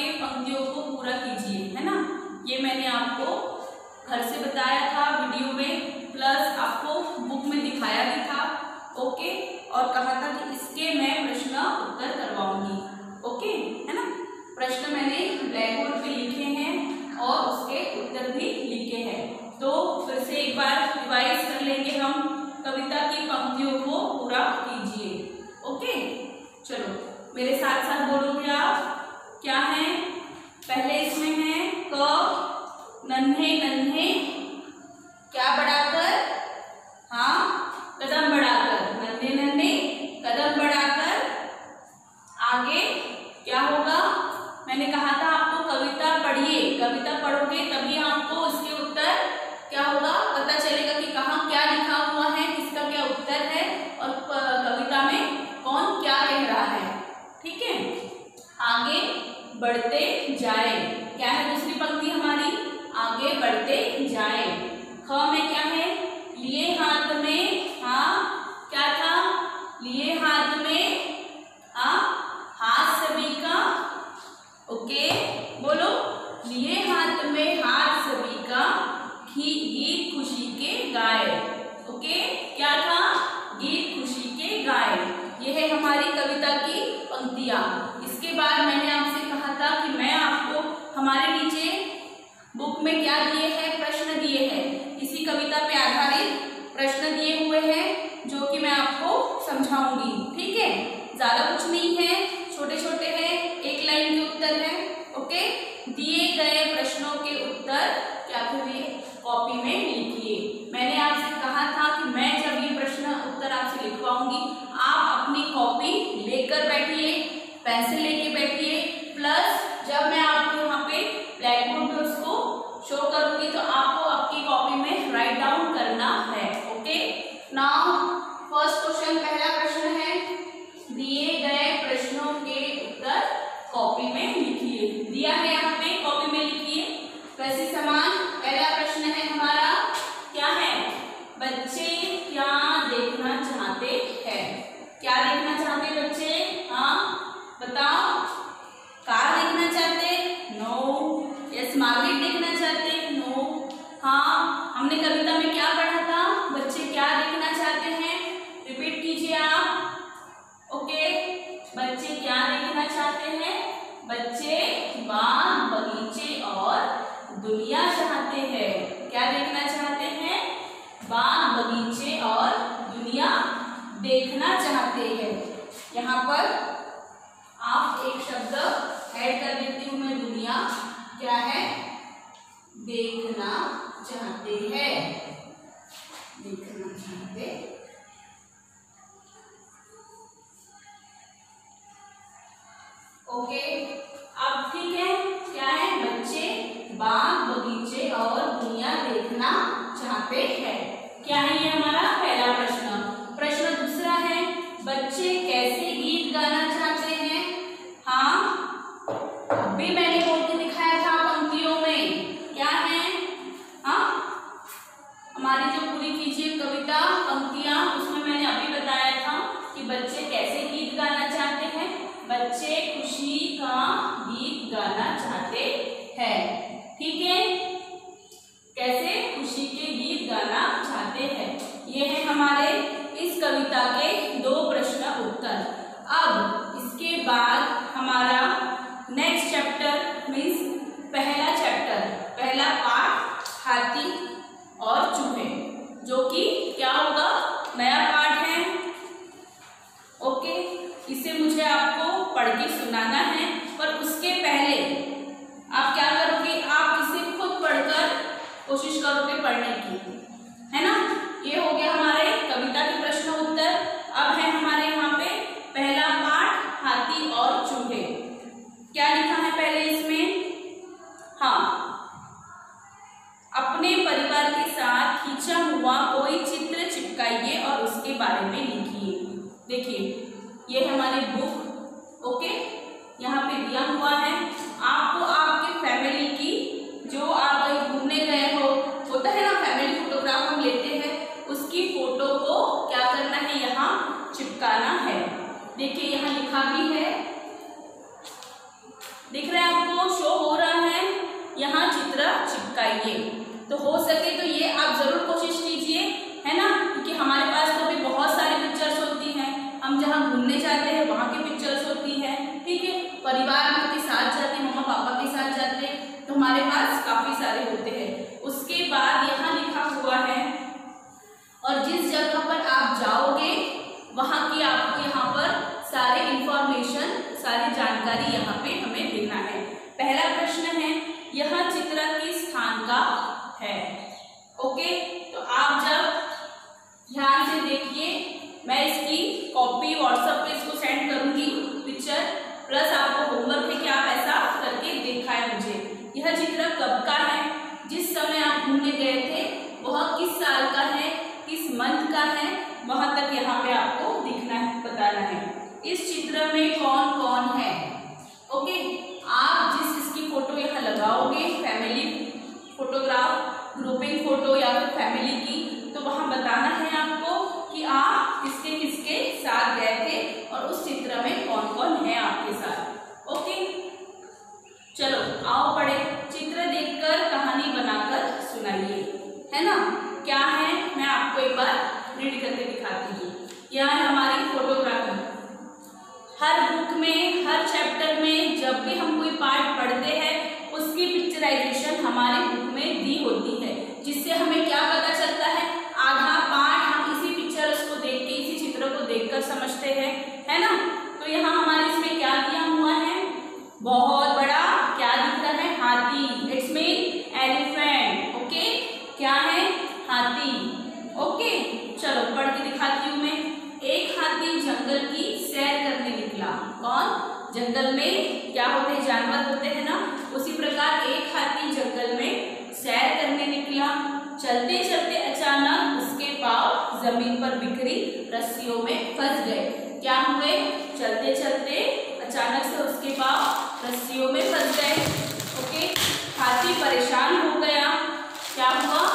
के पंक्तियों को पूरा कीजिए, है ना। ये मैंने आपको घर से बताया था वीडियो में, प्लस आपको बुक में दिखाया भी था, ओके। और कहा था कि इसके मैं प्रश्न उत्तर करवाऊंगी, ओके, है ना। प्रश्न मैंने ब्लैक बोर्ड पे लिखे हैं और उसके उत्तर भी लिखे हैं। तो फिर से एक बार रिवाइज कर लेंगे हम। कविता की पंक्तियों को पूरा कीजिए, ओके। चलो मेरे साथ साथ बोलोगे आप। क्या है? पहले इसमें है क, नन्हे नन्हे क्या बढ़ाकर, हाँ, कदम बढ़ाकर, नन्हे नन्हे कदम बढ़ाकर। आगे क्या होगा? मैंने कहा था आपको कविता पढ़िए, कविता पढ़ोगे तभी आपको इसके उत्तर क्या होगा पता चलेगा कि कहाँ क्या लिखा हुआ है, किसका क्या उत्तर है और कविता में कौन क्या कह रहा है, ठीक है। आगे बढ़ते जाए, क्या है दूसरी पंक्ति हमारी? आगे बढ़ते जाए। ख में क्या है? लिए हाथ में, हाँ, क्या था? लिए हाथ में, हाथ सभी का, ओके, बोलो। लिए हाथ में हाथ सभी का, गीत खुशी के गाए, ओके। क्या था? गीत खुशी के गाए। यह है हमारी कविता की पंक्तियां। इसके बाद मैंने आपसे कहा था कि मैं आपको हमारे नीचे बुक में क्या दिए हैं, प्रश्न दिए हैं, इसी कविता पे आधारित प्रश्न दिए हुए हैं जो कि मैं आपको समझाऊंगी, ठीक है। ज्यादा कुछ नहीं है, छोटे छोटे हैं, एक लाइन के उत्तर है, ओके। दिए गए प्रश्नों के उत्तर क्या करिए? कॉपी में लिखिए। मैंने आपसे कहा था कि मैं जब ये प्रश्न उत्तर आपसे लिखवाऊंगी, आप अपनी कॉपी लेकर बैठिए, पेंसिल लेके बैठिए, प्लस जब मैं आपको यहाँ पे ब्लैक बोर्ड पे उसको शो करूंगी तो आपको आपकी कॉपी में राइट डाउन करना है, ओके। नाउ फर्स्ट क्वेश्चन, पहला प्रश्न है, दिए गए प्रश्नों के उत्तर कॉपी में लिखिए। दिया है यहाँ पे, कॉपी में लिखिए। वैसे समान पहला प्रश्न है हमारा, क्या है? बच्चे क्या देखना चाहते हैं? क्या देखना चाहते बच्चे? हाँ बताओ। कार देखना चाहते? नो। यस, मार्केट देखना चाहते? नो। हाँ, हमने कविता में क्या पढ़ा था? बच्चे क्या देखना चाहते हैं? रिपीट कीजिए आप, ओके। बच्चे क्या देखना चाहते हैं? बच्चे बाग बगीचे और दुनिया चाहते हैं। क्या देखना चाहते हैं? बाग बगीचे और दुनिया देखना चाहते हैं। यहाँ पर आप एक शब्द ऐड कर देती हूँ मैं, दुनिया क्या है? देखना चाहते हैं, देखना चाहते। ओके, अब ठीक है, क्या है? बच्चे बाग बगीचे और दुनिया देखना चाहते हैं। क्या है ये हमारा पहला प्रश्न। प्रश्न दूसरा है, बच्चे कैसे गीत गाना चाहते हैं? हाँ, अभी मैंने बोल के दिखाया था पंक्तियों में, क्या है? हाँ, हमारी जो पूरी कीजिए कविता पंक्तियां, उसमें मैंने अभी बताया था कि बच्चे कैसे गीत गाना चाहते हैं। बच्चे खुशी का गीत गाना चाहते हैं, ठीक है। कैसे? खुशी के गीत गाना चाहते हैं। ये है हमारे इस कविता के दो प्रश्न उत्तर। अब इसके बाद हमारा नेक्स्ट चैप्टर मीन्स पहला चैप्टर, पहला पाठ, हाथी और चूहे, जो कि क्या होगा? नया पाठ है, ओके। इसे मुझे आपको पढ़ के सुनाना है, पर उसके पहले आप क्या करोगे? आप इसे खुद पढ़कर कोशिश करोगे पढ़ने की, है ना। ये हो गया हमारे कविता के प्रश्न उत्तर। अब है हमारे यहाँ पे पहला पाठ, हाथी और चूहे। क्या लिखा है पहले इसमें? हाँ, अपने परिवार के साथ खींचा हुआ कोई चित्र चिपकाइए और उसके बारे में लिखिए। देखिए, ये हमारी बुक, ओके, यहाँ पे दिया हुआ है आपको आपके फैमिली की, जो आप कहीं घूमने गए हो, होता है ना फैमिली फोटोग्राफ हम लेते हैं, उसकी फोटो को क्या करना है? यहाँ चिपकाना है। देखिए यहाँ लिखा भी है, दिख रहा है आपको? आपको शो हो रहा है, यहाँ चित्र चिपकाइए। तो हो सके तो ये आप जरूर कोशिश कीजिए, है ना, क्योंकि हमारे पास तो भी बहुत सारी पिक्चर्स होती हैं। हम जहाँ घूमने जाते हैं वहाँ की पिक्चर्स होती है, ठीक है, परिवार के साथ जाते हैं, मम्मा पापा के साथ जाते हैं, तो हमारे पास काफी सारे होते हैं। उसके बाद यहाँ लिखा हुआ है, और जिस जगह पर आप जाओगे वहाँ की आपको यहाँ पर सारे इंफॉर्मेशन, सारी जानकारी यहाँ पे हमें देना है। पहला प्रश्न है, यह चित्र किस स्थान का है? ओके, तो आप जब ध्यान से देखिए, मैं इसकी कॉपी व्हाट्सएप पे इसको सेंड करूंगी पिक्चर, प्लस आपको होमवर्क है कि आप ऐसा करके दिखाएं मुझे। यह चित्र कब का है? जिस समय आप घूमने गए थे वह किस साल का है, किस मंथ का है, वहां तक यहाँ पे आपको दिखना है, बताना है। इस चित्र में कौन कौन है? ओके, आप जिस इसकी फोटो यहाँ लगाओगे, फैमिली फोटोग्राफ, ग्रुपिंग फोटो या फिर फैमिली की, तो वहां बताना है आपको कि आप किसके किसके साथ गए थे और उस चित्र में कौन कौन है आपके साथ। ओके, चलो आओ पढ़े। चित्र देखकर कहानी बनाकर सुनाइए, है ना। क्या है मैं आपको एक बार रीड करके दिखाती हूँ। यह है हमारी फोटोग्राफी। हर बुक में, हर चैप्टर में जब भी हम कोई पार्ट पढ़ते हैं उसकी पिक्चराइजेशन हमारे बुक में दी होती है, जिससे हमें क्या पता चलता है, आधा पार्ट हम इसी पिक्चर्स को देख के, इसी चित्र को देखकर समझते हैं, है ना। तो यहाँ हमारे इसमें क्या दिया हुआ है, बहुत बड़ा क्या दिख रहा है, हाथी, इट्स मीन एलिफेंट। ओके, क्या है, हाथी। ओके, चलो पढ़ के दिखाती हूँ मैं। एक हाथी जंगल की सैर करने निकला। कौन? जंगल में क्या होते हैं, जानवर होते हैं ना, उसी प्रकार एक हाथी जंगल में सैर करने निकला। चलते चलते अचानक उसके पांव जमीन पर बिखरी रस्सियों में फंस गए। क्या हुए? चलते चलते अचानक से उसके पांव रस्सियों में फंस गए। ओके, हाथी परेशान हो गया। क्या हुआ?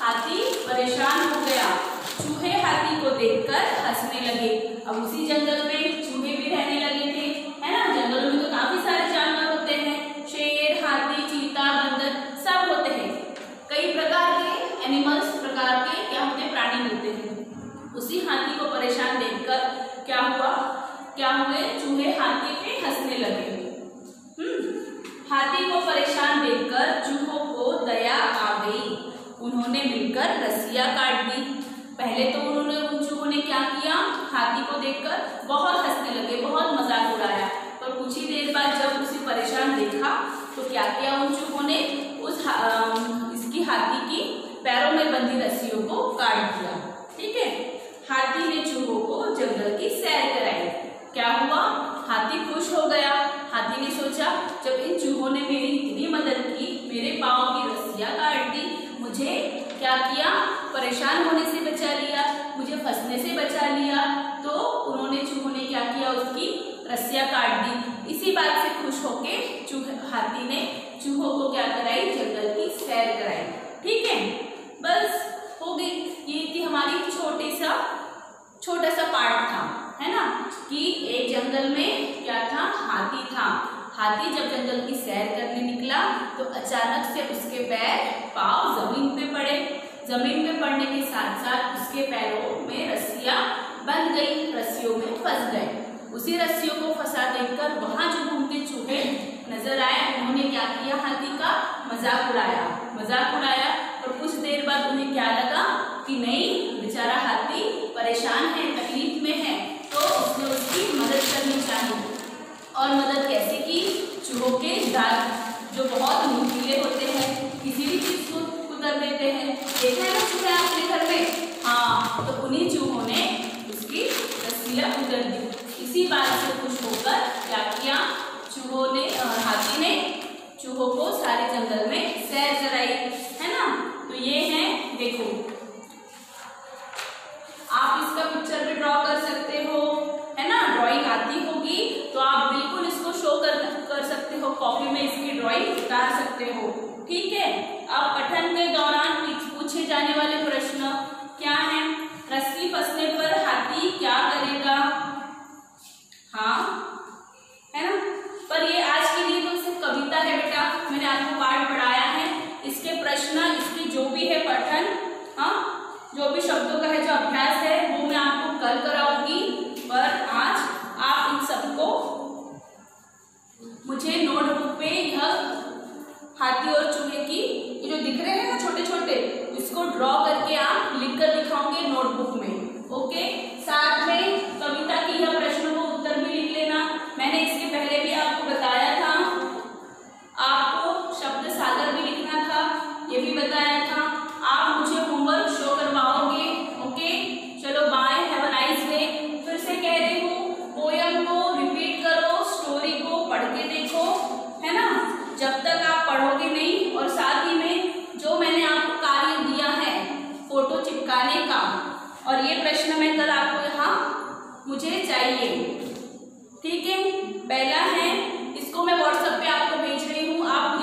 हाथी परेशान हो गया। चूहे हाथी को देखकर हंसने लगे। अब उसी जंगल में चूहे भी रहने लगे थे, है ना। जंगलों में तो काफी सारे जानवर होते हैं, शेर, हाथी, चीता, बंदर सब होते हैं। कई प्रकार के एनिमल्स, प्रकार के क्या होते हैं, प्राणी होते हैं। उसी हाथी को परेशान देखकर क्या हुआ, क्या हुए, चूहे हाथी पे हंसने लगे। हाथी को परेशान देखकर चूहों को दया आ गई। उन्होंने मिलकर रस्सियां काट दी। पहले तो उन्होंने, उन चूहों ने क्या किया, हाथी को देखकर बहुत हंसने लगे, बहुत मजाक उड़ाया। पर कुछ ही देर बाद जब उसे परेशान देखा तो क्या किया उन चूहों ने, उस इसकी हाथी की पैरों में बंधी रस्सियों को काट दिया। ठीक है, हाथी ने चूहों को जंगल की सैर कराई। क्या हुआ? हाथी खुश हो गया। हाथी ने सोचा, जब इन चूहों ने मेरी इतनी मदद की, मेरे पाँव की रस्सियां काट दी, मुझे क्या किया, परेशान होने से बचा लिया, मुझे फंसने से बचा लिया, तो उन्होंने, चूहों ने क्या किया, उसकी रस्सियां काट दी। इसी बात से खुश होके हाथी ने चूहों को क्या कराई, जंगल की सैर कराई। ठीक है, बस हो गई। ये थी हमारी छोटा सा पार्ट था, है ना, कि एक जंगल में क्या था, हाथी था। हाथी जब जंगल की सैर करने निकला तो अचानक से उसके पांव जमीन पे पड़े। जमीन पे पड़ने के साथ साथ उसके पैरों में रस्सियां बंध गई, रस्सियों में फंस गए। उसी रस्सियों को फंसा देखकर वहां जो घूमते चूहे नजर आए, उन्होंने क्या किया, हाथी का मजाक उड़ाया। और कुछ देर बाद उन्हें क्या लगा कि नहीं, बेचारा हाथी परेशान है, तकलीफ में है, तो उसने उसकी मदद करनी चाहिए। और मदद कैसे की? चूहों के दांत जो बहुत नुकीले होते हैं, किसी भी चीज को कुतर देते हैं। देखा है ना चूहे आपके घर में? हाँ, तो उन्हीं चूहों ने उसकी रस्सियां कुतर दी। इसी बात से खुश होकर क्या किया, हाथी ने चूहों को सारे जंगल में सैर कराई, है ना। तो ये है, देखो आप इसका पिक्चर भी ड्रॉ कर सकते हो, है ना। ड्राइंग आती होगी तो आप बिल्कुल इसको शो कर सकते हो, कॉपी में इसकी ड्राइंग उतार सकते हो। ठीक है, अब पठन के दौरान पूछे जाने वाले प्रश्न क्या है? रस्सी फंसने पर हाथी क्या करेगा? हाँ, है ना। पर ये आज के लिए तो सिर्फ कविता है हाथी और चूहे की ये जो दिख रहे हैं ना छोटे छोटे, इसको ड्रॉ करके आप लिख कर दिखाओगे नोटबुक में। ओके, साथ में कविता की यह प्रश्नों को उत्तर भी लिख लेना। मैंने इसके पहले भी आपको बताया था, आपको शब्द सागर भी लिखना था, ये भी बताया था। आप मुझे होमवर्क शो करवाओगे। ओके, चलो bye, have a nice day. फिर से कह रही हूँ, पोयम को रिपीट करो, स्टोरी को पढ़ के देखो, है ना। जब तक आप पढ़ोगे नहीं, और साथ ही में जो मैंने आपको कार्य दिया है फोटो चिपकाने का, और ये प्रश्न मैं कल आपको यहाँ मुझे चाहिए, ठीक है। पहला है, इसको मैं व्हाट्सएप पे आपको भेज रही हूँ, आप